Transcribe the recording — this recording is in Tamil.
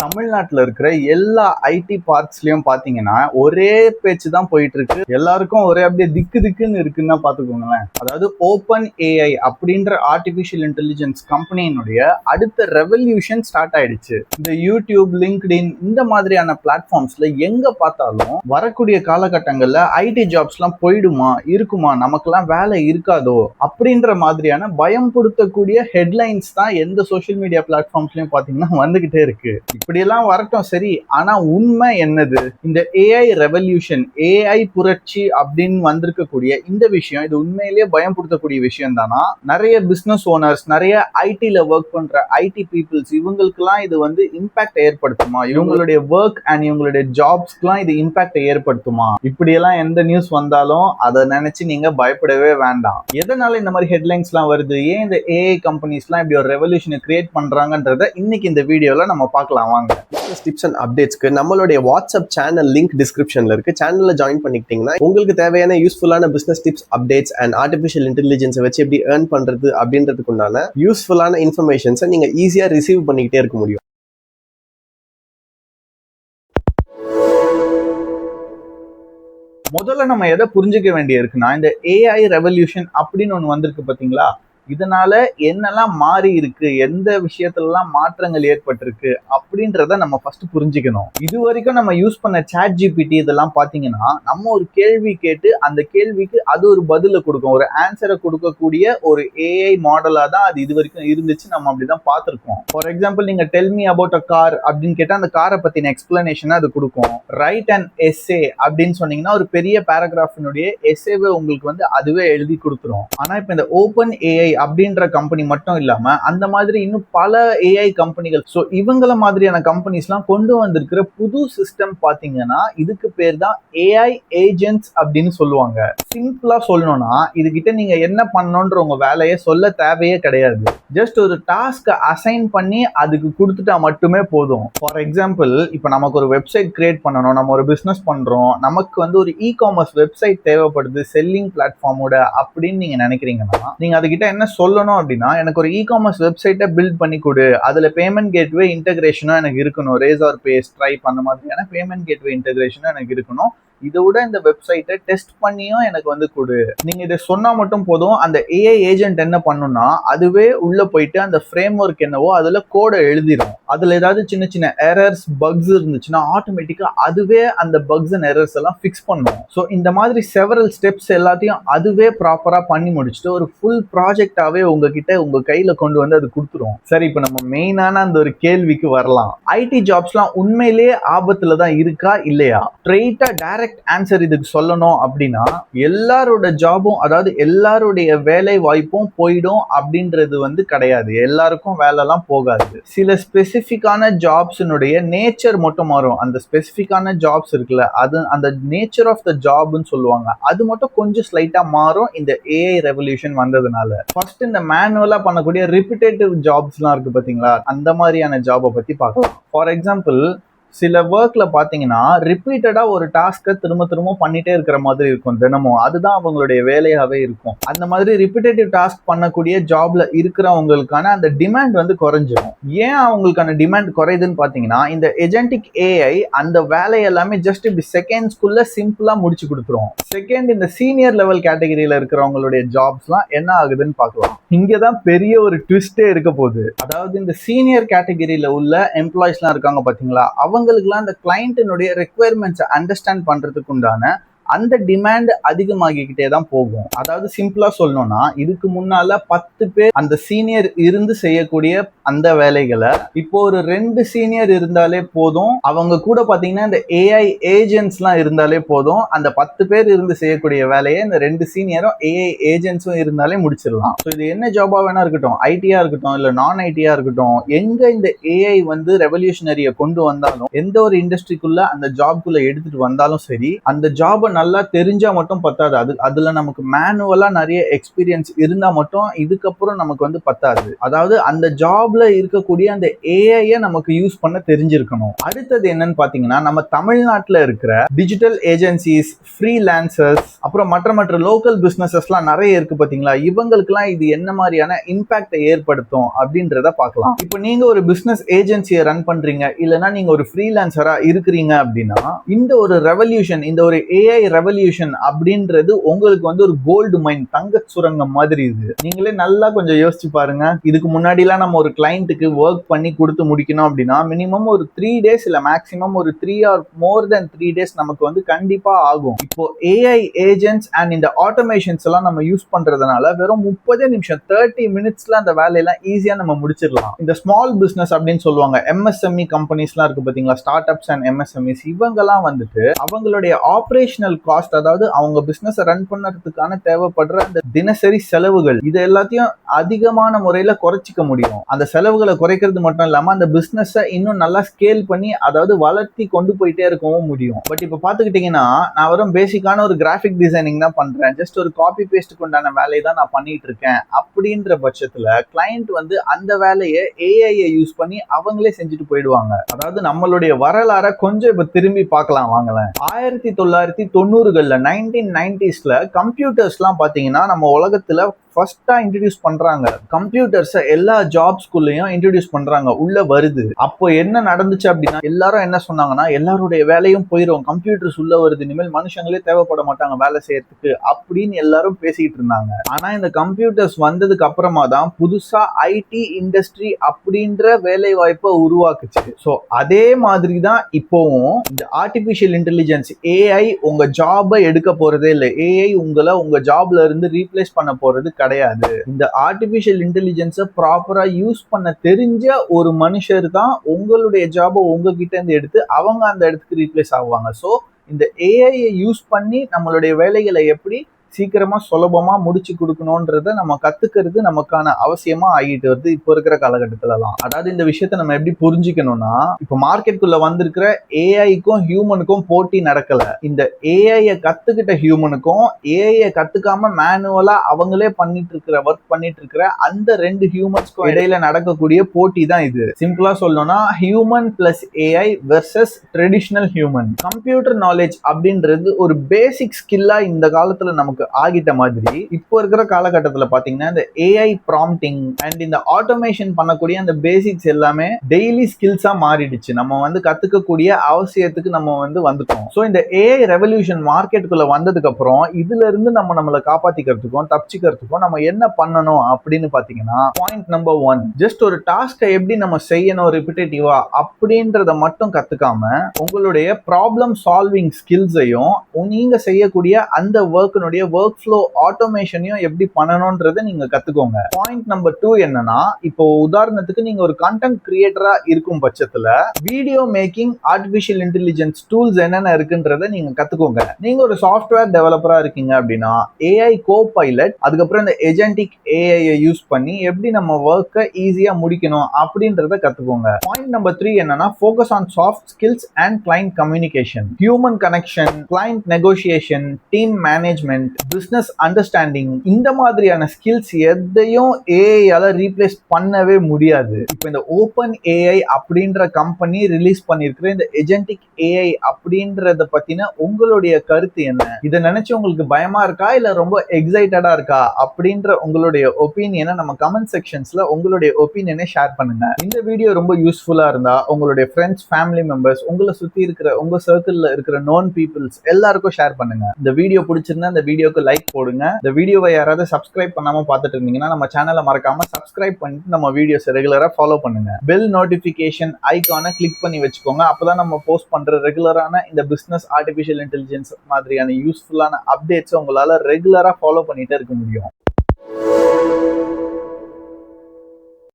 தமிழ்நாட்டுல இருக்கிற எல்லா ஐடி பார்க்ஸ்லயும் பாத்தீங்கன்னா ஒரே பேச்சு தான் போயிட்டு இருக்கு. எல்லாருக்கும் ஒரே அப்படியே திக்கு திக்குன்னு இருக்குன்னா பாத்துக்கோங்களேன். அதாவது ஓப்பன் ஏஐ அப்படின்ற ஆர்டிபிஷியல் இன்டெலிஜென்ஸ் கம்பெனியினுடைய அடுத்த ரெவல்யூஷன் ஸ்டார்ட் ஆயிடுச்சு. இந்த யூடியூப், லிங்க்டின் இந்த மாதிரியான பிளாட்ஃபார்ம்ஸ்ல எங்க பார்த்தாலும் வரக்கூடிய காலகட்டங்கள்ல ஐடி ஜாப்ஸ் எல்லாம் போயிடுமா, இருக்குமா, நமக்கெல்லாம் வேலை இருக்காதோ அப்படின்ற மாதிரியான பயம் கொடுத்தக்கூடிய ஹெட்லைன்ஸ் தான் எந்த சோசியல் மீடியா பிளாட்ஃபார்ம்ஸ்லயும் பாத்தீங்கன்னா வந்துகிட்டே இருக்கு. இப்படியெல்லாம் வரட்டும் சரி, ஆனா உண்மை என்னது? இந்த ஏஐ ரெவல்யூஷன், ஏஐ புரட்சி அப்படின்னு வந்திருக்கக்கூடிய இந்த விஷயம், இது உண்மையிலேயே பயப்படுத்தக்கூடிய விஷயம் தானா? நிறைய பிசினஸ் ஓனர்ஸ், நிறைய ஐடில ஒர்க் பண்ற ஐடி பீப்புள்ஸ், இவங்களுக்கெல்லாம் இது வந்து இம்பாக்ட் ஏற்படுத்துமா? இவங்களுடைய ஒர்க் அண்ட் இவங்களுடைய ஜாப்ஸ்க்குலாம் இது இம்பாக்ட் ஏற்படுத்துமா? இப்படியெல்லாம் எந்த நியூஸ் வந்தாலும் அதை நினைச்சு நீங்க பயப்படவே வேண்டாம். எதனால இந்த மாதிரி ஹெட்லைன்ஸ் எல்லாம் வருது? ஏன் இந்த ஏஐ கம்பெனிஸ்லாம் இப்படி ஒரு ரெவல்யூஷனை கிரியேட் பண்றாங்கன்றத இன்னைக்கு இந்த வீடியோல நம்ம பார்க்கலாம். பிசினஸ் டிப்ஸ் அண்ட் அப்டேட்ஸ்க்கு நம்மளுடைய வாட்ஸ்அப் சேனல் லிங்க் டிஸ்கிரிப்ஷன்ல இருக்கு. சேனல்ல ஜாயின் பண்ணிக்கிட்டீங்கன்னா உங்களுக்கு தேவையான யூஸ்ஃபுல்லான business tips, updates and artificial இன்டெலிஜென்ஸை வச்சு எப்படி ஏர்ன் பண்றது அப்படின்றதுக்கு உண்டான யூஸ்ஃபுல்லான இன்ஃபர்மேஷன்ஸை நீங்க ஈஸியா ரிசீவ் பண்ணிக்கிட்டே இருக்க முடியும். முதல்ல நம்ம எதை புரிஞ்சுக்க வேண்டிய இருக்குன்னா, இந்த ஏஐ ரெவல்யூஷன் அப்படின்னு ஒண்ணு வந்திருக்கு பாத்தீங்களா? இதனால என்னெல்லாம் மாறி இருக்கு, எந்த விஷயத்துலலாம் மாற்றங்கள் ஏற்பட்டிருக்கு அப்படின்றத நம்ம ஃபர்ஸ்ட் புரிஞ்சுக்கணும். இது வரைக்கும் நம்ம யூஸ் பண்ண சாட் ஜிபிடி இதெல்லாம் பாத்தீங்கன்னா, நம்ம ஒரு கேள்வி கேட்டு அந்த கேள்விக்கு அது ஒரு பதில கொடுக்கும், ஒரு ஆன்சரை கொடுக்கக்கூடிய ஒரு ஏஐ மாடலா தான் அது இது வரைக்கும் இருந்துச்சு. நம்ம அப்படிதான் பார்த்திருக்கோம். ஃபார் எக்ஸாம்பிள், நீங்க tell me about a car அப்படின்னு கேட்டா அந்த காரை பத்தின எக்ஸ்பிளனேஷன் அது கொடுக்கும். ரைட் அண்ட் எஸ்ஏ அப்படின்னு சொன்னீங்கன்னா ஒரு பெரிய பேராகிராஃபினுடைய எஸ்ஏவை உங்களுக்கு வந்து அதுவே எழுதி கொடுத்துரும். ஆனா இப்ப இந்த ஓப்பன் ஏஐ அப்படின்ற கம்பெனி மட்டும் இல்லாம அந்த மாதிரி இன்னும் பல ஏஐ கம்பெனிகள், சோ இவங்கள மாதிரியான கம்பெனிஸ்லாம் கொண்டு வந்திருக்கிற புது சிஸ்டம் பாத்தீங்கன்னா இதுக்கு பேர் தான் ஏஐ ஏஜென்ட்ஸ் அப்படின்னு சொல்லுவாங்க. சிம்பிளா சொல்லணும்னா இதுகிட்ட நீங்க என்ன பண்ணணும்ன்ற உங்க வேலையை சொல்ல தேவையே கிடையாது. ஜஸ்ட் ஒரு டாஸ்க் அசைன் பண்ணி அதுக்கு கொடுத்துட்டா மட்டுமே போதும். ஃபார் எக்ஸாம்பிள், இப்ப நமக்கு ஒரு வெப்சைட் கிரியேட் பண்ணணும், நம்ம ஒரு பிசினஸ் பண்றோம், நமக்கு வந்து ஒரு இ காமர்ஸ் வெப்சைட் தேவைப்படுது செல்லிங் பிளாட்ஃபார்மோட அப்படின்னு நீங்க நினைக்கிறீங்கன்னா, நீங்க அதுகிட்ட என்ன சொல்லணும் அப்படின்னா, எனக்கு ஒரு இ காமர்ஸ் வெப்சைட்டை பில்ட் பண்ணி கொடு, அதுல பேமெண்ட் கேட்வே இன்டகிரேஷனும் எனக்கு இருக்கணும், ரேசர் பே, ஸ்ட்ரைப் அந்த மாதிரியான பேமெண்ட் கேட்வே இன்டகிரேஷனும் எனக்கு இருக்கணும், இதை விட இந்த வெப்சைட்டை டெஸ்ட் பண்ணியும் எனக்கு வந்து கொடு. நீங்க இதை சொன்னா மட்டும் போதும். அந்த ஏஐ ஏஜென்ட் என்ன பண்ணும்னா அதுவே உள்ள போயிட்டு அந்த ஃப்ரேம் ஒர்க் என்னவோ அதுல கோடை எழுதிடும். அதுல ஏதாவது சின்ன சின்ன எரர்ஸ், பக்ஸ் இருந்துச்சுன்னா ஆட்டோமேட்டிக்கா அதுவே அந்த பக்ஸ் அண்ட் எரர்ஸ் எல்லாம் ஃபிக்ஸ் பண்ணும். ஸோ இந்த மாதிரி செவரல் ஸ்டெப்ஸ் எல்லாத்தையும் அதுவே ப்ராப்பரா பண்ணி முடிச்சுட்டு ஒரு ஃபுல் ப்ராஜெக்டாவே உங்ககிட்ட உங்க கையில கொண்டு வந்து அது கொடுத்துரும். சரி, இப்ப நம்ம மெயினான அந்த ஒரு கேள்விக்கு வரலாம். ஐடி ஜாப்ஸ்லாம் உண்மையிலேயே ஆபத்துல தான் இருக்கா இல்லையா? ஸ்ட்ரெயிட்டா டைரக்ட் ஆன்சர் இதுக்கு சொல்லணும் அப்படின்னா, எல்லாரோட ஜாபும், அதாவது எல்லாருடைய வேலை வாய்ப்பும் போயிடும் அப்படின்றது வந்து கிடையாது. எல்லாருக்கும் வேலைலாம் போகாது. சில ஸ்பெசிபிக்கான ஜாப்ஸினுடைய நேச்சர் மட்டும் மாறும். அந்த ஸ்பெசிபிக்கான ஜாப்ஸ் இருக்குல்ல, அது அந்த நேச்சர் ஆஃப் த ஜாப்னு சொல்லுவாங்க, அது மட்டும் கொஞ்சம் ஸ்லைட்டா மாறும் இந்த ஏஐ ரெவல்யூஷன் வந்ததுனால. ஃபர்ஸ்ட் இந்த மேனுவலா பண்ணக்கூடிய ரிப்பிட்டேட்டிவ் ஜாப்ஸ்லாம் இருக்கு பாத்தீங்களா, அந்த மாதிரியான ஜாபை பத்தி பார்க்கலாம். ஃபார் எக்ஸாம்பிள், சில ஒர்க்ல பாத்தீங்கன்னா ரிப்பீட்டடா ஒரு டாஸ்கை திரும்ப திரும்ப பண்ணிட்டே இருக்கிற மாதிரி இருக்கும் தினமும். அதுதான் அவங்களுடைய வேலையாவே இருக்கும். அந்த மாதிரி ரிப்பீட்டேட்டிவ் டாஸ்க் பண்ணக்கூடிய ஜாப்ல இருக்கிறவங்களுக்கான அந்த டிமாண்ட் வந்து குறைஞ்சிடும். ஏன் அவங்களுக்கான டிமாண்ட் குறையுதுன்னு பாத்தீங்கன்னா, இந்த ஏஜென்டிக் ஏஐ அந்த வேலை எல்லாமே ஜஸ்ட் இப்படி செகண்ட்ஸ்குள்ள சிம்பிளா முடிச்சு கொடுத்துரும். செகண்ட், இந்த சீனியர் லெவல் கேட்டகரியில இருக்கிறவங்களுடைய ஜாப்ஸ்லாம் என்ன ஆகுதுன்னு பார்க்கலாம். இங்கதான் பெரிய ஒரு ட்விஸ்டே இருக்க போகுது. அதாவது இந்த சீனியர் கேட்டகரியில உள்ள எம்ப்ளாயிஸ்லாம் இருக்காங்க பாத்தீங்களா, அவங்களுக்குலாம் அந்த கிளையண்டினுடைய ரெக்குயர்மெண்ட்ஸை அண்டர்ஸ்டாண்ட் பண்றதுக்கு உண்டான அந்த டிமாண்ட் அதிகமாகிக்கிட்டே தான் போகும். அதாவது சிம்பிளா சொல்லணும்னா, இதுக்கு முன்னால 10 பேர் அந்த சீனியர் இருந்து செய்யக்கூடிய அந்த வேலைகளை இப்போ ஒரு 2 சீனியர் இருந்தாலே போதும். அவங்க கூட பாத்தீங்கன்னா இந்த ஏஐ ஏஜென்ட்ஸ்லாம் இருந்தாலே போதும். அந்த 10 பேர் இருந்து செய்யக்கூடிய வேலையை இந்த 2 சீனியரும் ஏஐ ஏஜென்ட்ஸும் இருந்தாலே முடிச்சிடலாம். ஸோ இது என்ன ஜாபா வேணா இருக்கட்டும், ஐடியா இருக்கட்டும் இல்ல நான் ஐடியா இருக்கட்டும், எங்க இந்த ஏஐ வந்து ரெவல்யூஷனரியை கொண்டு வந்தாலும், எந்த ஒரு இண்டஸ்ட்ரிக்குள்ள அந்த ஜாப்குள்ள எடுத்துட்டு வந்தாலும் சரி, அந்த ஜாபை நல்லா தெரிஞ்சா மட்டும் பத்தாது. அதுல நமக்கு மேனுவலா நிறைய எக்ஸ்பீரியன்ஸ் இருந்தா மட்டும் இதுக்கப்புறம் நமக்கு வந்து பத்தாது. அதாவது அந்த ஜாப்ல ஜாப்ல இருக்கக்கூடிய அந்த ஏஐ நமக்கு யூஸ் பண்ண தெரிஞ்சிருக்கணும். அடுத்தது என்னன்னு பாத்தீங்கன்னா, நம்ம தமிழ்நாட்டுல இருக்கிற டிஜிட்டல் ஏஜென்சிஸ், ஃப்ரீலான்சர்ஸ், அப்புறம் மற்ற லோக்கல் பிசினஸஸ்லாம் நிறைய இருக்கு பாத்தீங்களா, இவங்களுக்குலாம் இது என்ன மாதிரியான இம்பாக்டை ஏற்படுத்தும் அப்படின்றத பார்க்கலாம். இப்போ நீங்க ஒரு பிசினஸ் ஏஜென்சியை ரன் பண்றீங்க, இல்லைன்னா நீங்க ஒரு ஃப்ரீலான்சரா இருக்கிறீங்க அப்படின்னா, இந்த ஒரு ரெவல்யூஷன், இந்த ஒரு ஏஐ ரெவல்யூஷன் அப்படின்றது உங்களுக்கு வந்து ஒரு கோல்டு மைன், தங்க சுரங்கம் மாதிரி. இது நீங்களே நல்லா கொஞ்சம் யோசிச்சு பாருங்க. இதுக்கு முன்னாடிலாம் நம்ம ஒரு கிளைண்ட்டுக்கு ஒர்க் பண்ணி கொடுத்து முடிக்கணும் அப்படின்னா மினிமம் ஒரு 3 days இல்ல மேக்ஸிமம் ஒரு 3 or more than 3 days நமக்கு வந்து கண்டிப்பா ஆகும். இப்போ ஏஐ ஏஜென்ட்ஸ் அண்ட் இந்த ஆட்டோமேஷன்ஸ் எல்லாம் நம்ம யூஸ் பண்றதுனால வெறும் 30 நிமிஷம் 30 மினிட்ஸ்ல அந்த வேலையெல்லாம் ஈஸியா நம்ம முடிச்சிடலாம். இந்த ஸ்மால் பிசினஸ் அப்படின்னு சொல்லுவாங்க, எம்எஸ்எம்இ கம்பெனிஸ்லாம் இருக்கு பாத்தீங்களா, ஸ்டார்ட் அப்ஸ் அண்ட் எம்எஸ்எம்இஸ், இவங்கெல்லாம் வந்துட்டு அவங்களுடைய ஆபரேஷனல் காஸ்ட், அதாவது அவங்க பிசினஸ் ரன் பண்ணறதுக்கான தேவைப்படுற அந்த தினசரி செலவுகள், இது எல்லாத்தையும் அதிகமான முறையில குறைச்சிக்க முடியும். அந்த செலவுகளை குறைக்கிறது மட்டும் இல்லாம அந்த பிசினஸ் இன்னும் நல்லா ஸ்கேல் பண்ணி, அதாவது வளர்த்தி கொண்டு போயிட்டே இருக்கவும் முடியும். பட் இப்ப பாத்துக்கிட்டீங்கன்னா, நான் வெறும் பேசிக்கான ஒரு கிராஃபிக் டிசைனிங் தான் பண்றேன், ஜஸ்ட் ஒரு காப்பி பேஸ்ட் கொண்டான வேலையை தான் நான் பண்ணிட்டு இருக்கேன் அப்படின்ற பட்சத்துல கிளையன்ட் வந்து அந்த வேலையை ஏஐ யூஸ் பண்ணி அவங்களே செஞ்சுட்டு போயிடுவாங்க. அதாவது நம்மளுடைய வரலாறை கொஞ்சம் இப்ப திரும்பி பார்க்கலாம் வாங்கலாம். 1990களில் 1990ஸ்ல கம்ப்யூட்டர்ஸ்லாம் பாத்தீங்கன்னா நம்ம உலகத்துல ஃபர்ஸ்டா இன்ட்ரடியூஸ் பண்றாங்க. கம்ப்யூட்டர்ஸை எல்லா ஜாப்ஸ்குள்ளேயும் இன்ட்ரடியூஸ் பண்றாங்க, உள்ள வருது. அப்போ என்ன நடந்துச்சு அப்படின்னா, எல்லாரும் என்ன சொன்னாங்கன்னா, எல்லாருடைய வேலையும் போயிடும், கம்ப்யூட்டர்ஸ் உள்ள வருது, இனிமேல் மனுஷங்களே தேவைப்பட மாட்டாங்க வேலை செய்யறதுக்கு அப்படின்னு எல்லாரும் பேசிக்கிட்டு இருந்தாங்க. ஆனா இந்த கம்ப்யூட்டர்ஸ் வந்ததுக்கு அப்புறமா தான் புதுசா ஐடி இண்டஸ்ட்ரி அப்படின்ற வேலை வாய்ப்பை உருவாக்குச்சு. ஸோ அதே மாதிரி தான் இப்போவும் இந்த ஆர்டிபிஷியல் இன்டெலிஜென்ஸ் ஏஐ உங்க ஜாபை எடுக்க போறதே இல்லை. ஏஐ உங்களை உங்க ஜாப்ல இருந்து ரீப்ளேஸ் பண்ண போறது கிடையாது. இந்த ஆர்டிபிஷியல் இன்டெலிஜென்ஸை ப்ராப்பரா யூஸ் பண்ண தெரிஞ்ச ஒரு மனுஷர் தான் உங்களுடைய ஜாபை உங்ககிட்ட இருந்து எடுத்து அவங்க அந்த இடத்துக்கு ரீப்ளேஸ் ஆகுவாங்க. ஸோ இந்த ஏஐ யூஸ் பண்ணி நம்மளுடைய வேலைகளை எப்படி சீக்கிரமா சுலபமா முடிச்சு கொடுக்கணும்ன்றத நம்ம கத்துக்கிறது நமக்கான அவசியமா ஆகிட்டு வருது இப்போ இருக்கிற காலகட்டத்திலலாம். அதாவது இந்த விஷயத்த நம்ம எப்படி புரிஞ்சுக்கணும்னா, இப்போ மார்க்கெட்டுக்குள்ள வந்திருக்கிற ஏஐக்கும் ஹியூமனுக்கும் போட்டி நடக்கல. இந்த ஏஐ கத்துக்கிட்ட ஹியூமனுக்கும் ஏஐ கத்துக்காம மேனுவலா அவங்களே ஒர்க் பண்ணிட்டு இருக்கிற அந்த 2 ஹியூமன்ஸ்க்கும் இடையில நடக்கக்கூடிய போட்டி தான் இது. சிம்பிளா சொல்லணும்னா human plus AI versus traditional human. Computer knowledge அப்படின்றது ஒரு பேசிக் ஸ்கில்லா இந்த காலத்துல நமக்கு ஆகிட்ட மாதிரி இப்போ இருக்கிற காலகட்டத்தில் பாத்தீங்கன்னா இந்த ஏஐ ப்ராம்ப்டிங் அண்ட் இந்த ஆட்டோமேஷன் பண்ணக்கூடிய அந்த பேசிக்ஸ் எல்லாமே டெய்லி ஸ்கில்ஸா மாறிடுச்சு. நம்ம வந்து கத்துக்கக்கூடிய அவசியத்துக்கு நம்ம வந்து வந்துட்டோம். ஸோ இந்த ஏஐ ரெவல்யூஷன் மார்க்கெட்டுக்குள்ள வந்ததுக்கு அப்புறம் இதுல இருந்து நம்மளை காப்பாத்திக்கிறதுக்கும் தப்பிச்சுக்கிறதுக்கும் நம்ம என்ன பண்ணணும் அப்படின்னு பாத்தீங்கன்னா, பாயிண்ட் நம்பர் 1, ஜஸ்ட் ஒரு டாஸ்கை எப்படி நம்ம செய்யணும் ரிப்பிட்டேட்டிவா அப்படின்றத மட்டும் கத்துக்காம உங்களுடைய ப்ராப்ளம் சால்விங் ஸ்கில்ஸையும் நீங்க செய்யக்கூடிய அந்த ஒர்க்கினுடைய ஒர்க் ஃப்ளோ ஆட்டோமேஷனையும் எப்படி பண்ணணும்ன்றதை நீங்க கத்துக்கோங்க. பாயிண்ட் நம்பர் 2 என்னன்னா, இப்போ உதாரணத்துக்கு நீங்க ஒரு கண்டென்ட் கிரியேட்டரா இருக்கும் பட்சத்துல video making artificial intelligence tools என்னென்ன இருக்குன்றதை நீங்க கத்துக்கோங்க. நீங்க ஒரு சாஃப்ட்வேர் டெவலப்பரா இருக்கீங்க அப்படின்னா ஏஐ கோ பைலட், அதுக்கப்புறம் இந்த ஏஜென்டிக் ஏஐ யூஸ் பண்ணி எப்படி நம்ம ஒர்க்கை ஈஸியா முடிக்கணும் அப்படின்றத கத்துக்கோங்க. பாயிண்ட் நம்பர் 3 என்னன்னா, focus on soft skills and client communication, human connection, client negotiation, team management, business understanding, இந்த மாதிரியான ஸ்கில்ஸ் எதையும் ஏஐயால ரீப்ளேஸ் பண்ணவே முடியாது. இப்போ இந்த ஓப்பன் ஏஐ அப்படின்ற கம்பெனி ரிலீஸ் பண்ணிருக்கிற இந்த ஏஜென்டிக் ஏஐ அப்படின்றத பத்தின உங்களுடைய கருத்து என்ன? இதை நினைச்சு உங்களுக்கு பயமா இருக்கா இல்ல ரொம்ப எக்ஸைட்டடா இருக்கா அப்படின்ற உங்களுடைய ஒப்பீனியனை நம்ம கமெண்ட் செக்ஷன்ஸ்ல உங்களுடைய ஒப்பீனியனை ஷேர் பண்ணுங்க. இந்த வீடியோ ரொம்ப யூஸ்ஃபுல்லா இருந்தா உங்களுடைய ஃப்ரெண்ட்ஸ், ஃபேமிலி மெம்பர்ஸ், உங்களை சுத்தி இருக்கிற உங்க சர்க்கிள்ல இருக்கிற நோன் பீப்புள்ஸ் எல்லாருக்கும் ஷேர் பண்ணுங்க. இந்த வீடியோ பிடிச்சிருந்தா இந்த வீடியோக்கு லைக் போடுங்க. இந்த வீடியோவை யாராவது சப்ஸ்கிரைப் பண்ணாம பார்த்துட்டு இருந்தீங்கன்னா நம்ம சேனலை மறக்காம சப்ஸ்கிரைப் பண்ணிட்டு நம்ம வீடியோஸ் ரெகுலரா ஃபாலோ பண்ணுங்க. பெல் நோட்டிபிகேஷன் ஐகானை கிளிக் பண்ணி வச்சுக்கோங்க. அப்பதான் நம்ம போஸ்ட் பண்ற ரெகுலரான இந்த பிசினஸ் ஆர்டிபிஷியல் இன்டெலிஜென்ஸ் மாதிரியான யூஸ்ஃபுல்லான அப்டேட்ஸ் உங்களால ரெகுலரா ஃபாலோ பண்ணிட்டே இருக்க முடியும்.